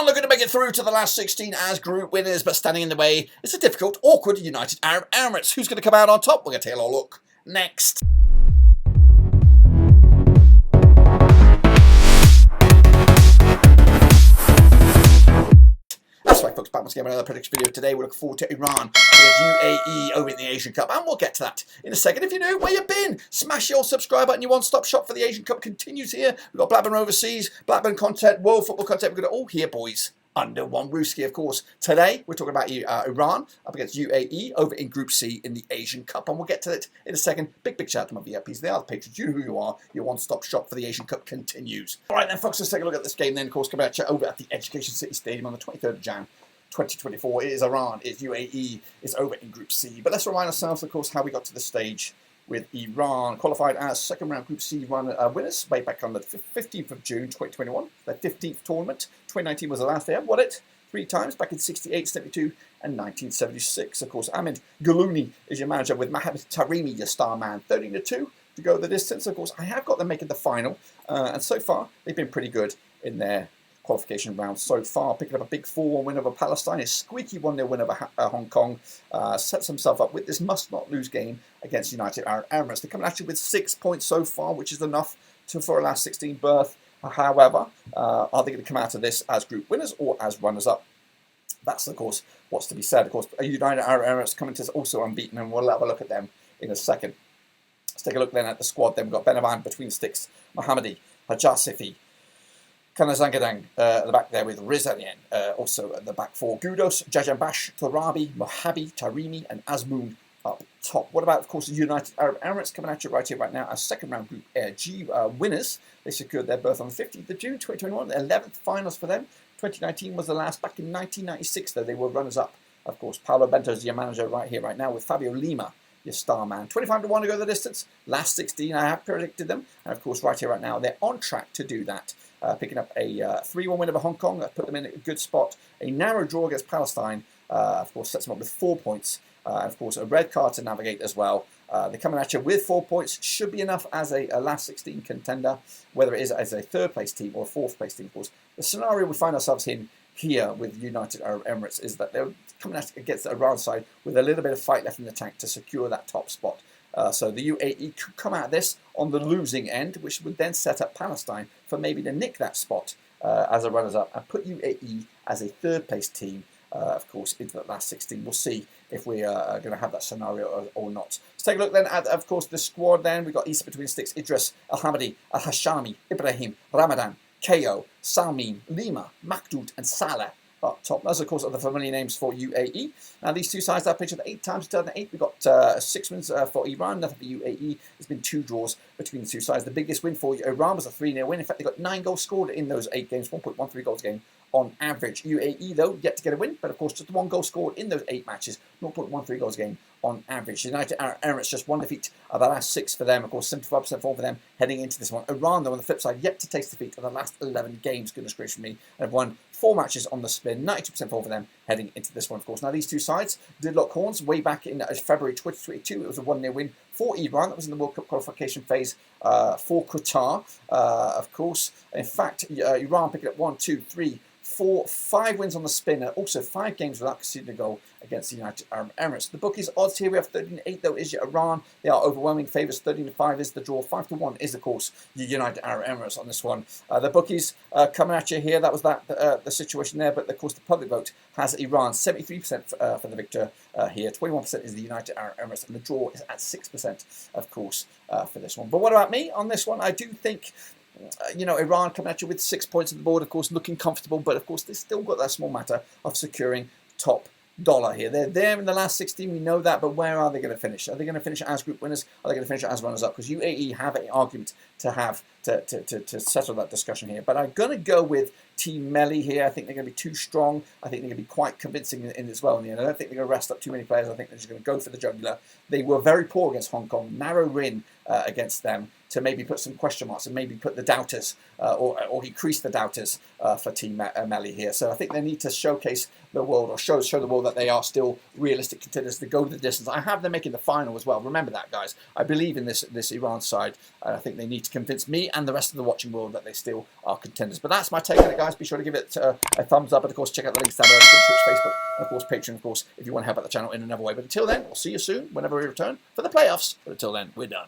Iran looking to make it through to the last 16 as group winners, but standing in the way is a difficult, awkward United Arab Emirates. Who's going to come out on top? We're going to take a little look next. That's right, folks, back once again with another prediction video. Today we're looking forward to Iran against UAE over in the Asian Cup, and we'll get to that in a second. If you're new, where you been? Smash your subscribe button. Your one-stop shop for the Asian Cup continues here. We've got Blackburn Overseas, Blackburn content, World Football content. We've got it all here, boys, under one rooski, of course. Today we're talking about Iran up against UAE over in Group C in the Asian Cup, and we'll get to it in a second. Big shout out to my VIPs. They are the patrons. You know who you are. Your one-stop shop for the Asian Cup continues. All right then, folks, let's take a look at this game then. Of course, coming at you over at the Education City Stadium on the 23rd of Jan. 2024. It is Iran, it's UAE, it's over in Group C. But let's remind ourselves, of course, how we got to the stage with Iran, qualified as second round Group C winners way back on the 15th of June 2021, their 15th tournament. 2019 was the last they had won it 3 times, back in 68, 72 and 1976. Of course, Ahmed Galouni is your manager with Mohamed Tarimi, your star man, 13-2 to go the distance. Of course, I have got them making the final, and so far they've been pretty good in their qualification round so far, picking up a big 4-1 win over Palestine, a squeaky 1-0 win over Hong Kong, sets himself up with this must-not-lose game against United Arab Emirates. They're coming at you with 6 points so far, which is enough for a last 16 berth. However, are they going to come out of this as group winners or as runners-up? That's, of course, what's to be said. Of course, United Arab Emirates coming to us also unbeaten, and we'll have a look at them in a second. Let's take a look then at the squad. Then we've got Benaban between the sticks, Mohammadi, Hajasifi, Kanazangadang at the back there with Rizalian, also at the back 4. Gudos, Jajanbash, Torabi, Mohabi, Tarimi and Azmoun up top. What about, of course, the United Arab Emirates coming at you right here, right now as second round Group G winners. They secured their berth on the 15th of June 2021, the 11th finals for them. 2019 was the last. Back in 1996, though, they were runners-up. Of course, Paulo Bento is your manager right here, right now, with Fabio Lima, your star man. 25-1 to go the distance. Last 16, I have predicted them. And, of course, right here, right now, they're on track to do that. Picking up a 3-1 win over Hong Kong. That put them in a good spot. A narrow draw against Palestine, of course, sets them up with 4 points. Of course, a red card to navigate as well. They're coming at you with 4 points. Should be enough as a last 16 contender, whether it is as a third-place team or a fourth-place team, of course. The scenario we find ourselves in here with United Arab Emirates is that they're coming at against the Iran side with a little bit of fight left in the tank to secure that top spot. So the UAE could come out of this on the losing end, which would then set up Palestine for maybe to nick that spot as a runners-up and put UAE as a third-place team, of course, into the last 16. We'll see if we are going to have that scenario or not. Let's take a look then at, of course, the squad then. We've got Isa between the sticks, Idris, Al-Hamadi, Al-Hashami, Ibrahim, Ramadan, Ko, Salmin, Lima, Makdoud and Saleh up top. Those, of course, are the familiar names for UAE. Now, these two sides have played each other 8 times in 2008. We've got 6 wins for Iran, nothing for UAE. There's been 2 draws between the two sides. The biggest win for Iran was a 3-0 win. In fact, they got 9 goals scored in those 8 games, 1.13 goals a game on average. UAE, though, yet to get a win, but of course, just 1 goal scored in those 8 matches, 0.13 goals a game on average. United Arab Emirates, just 1 defeat of the last 6 for them. Of course, 75% fall for them heading into this one. Iran, though, on the flip side, yet to taste defeat of the last 11 games, goodness gracious me, and have won 4 matches on the spin, 92% fall for them heading into this one, of course. Now, these two sides did lock horns way back in February 2022. It was a 1-0 win for Iran. That was in the World Cup qualification phase for Qatar, of course. In fact, Iran picked up 1, 2, 3, 4, 5 wins on the spin, and also 5 games without conceding a goal against the United Arab Emirates. The bookies odds here, we have 13-8 though is your Iran. They are overwhelming favourites. 13-5 is the draw. 5-1 is, of course, your United Arab Emirates on this one. The bookies coming at you here. That was the situation there, but of course the public vote has Iran 73% for the victor here. 21% is the United Arab Emirates, and the draw is at 6%, of course, for this one. But what about me on this one? I do think, Iran coming at you with 6 points on the board, of course, looking comfortable, but of course, they've still got that small matter of securing top dollar here. They're there in the last 16, we know that, but where are they going to finish? Are they going to finish as group winners? Are they going to finish as runners-up? Because UAE have an argument to have to settle that discussion here. But I'm going to go with Team Melli here. I think they're going to be too strong. I think they're going to be quite convincing in as well in the end. I don't think they're going to rest up too many players. I think they're just going to go for the jugular. They were very poor against Hong Kong. Narrow win against them to maybe put some question marks and maybe put the doubters or increase the doubters for Team Melli here. So I think they need to showcase the world, or show the world that they are still realistic contenders to go the distance. I have them making the final as well. Remember that, guys. I believe in this Iran side. I think they need to convince me and the rest of the watching world that they still are contenders. But that's my take on it, guys. Be sure to give it a thumbs up, and of course check out the links down below, Twitch, Facebook, and of course Patreon, of course, if you want to help out the channel in another way. But until then, we'll see you soon whenever we return for the playoffs. But until then, we're done.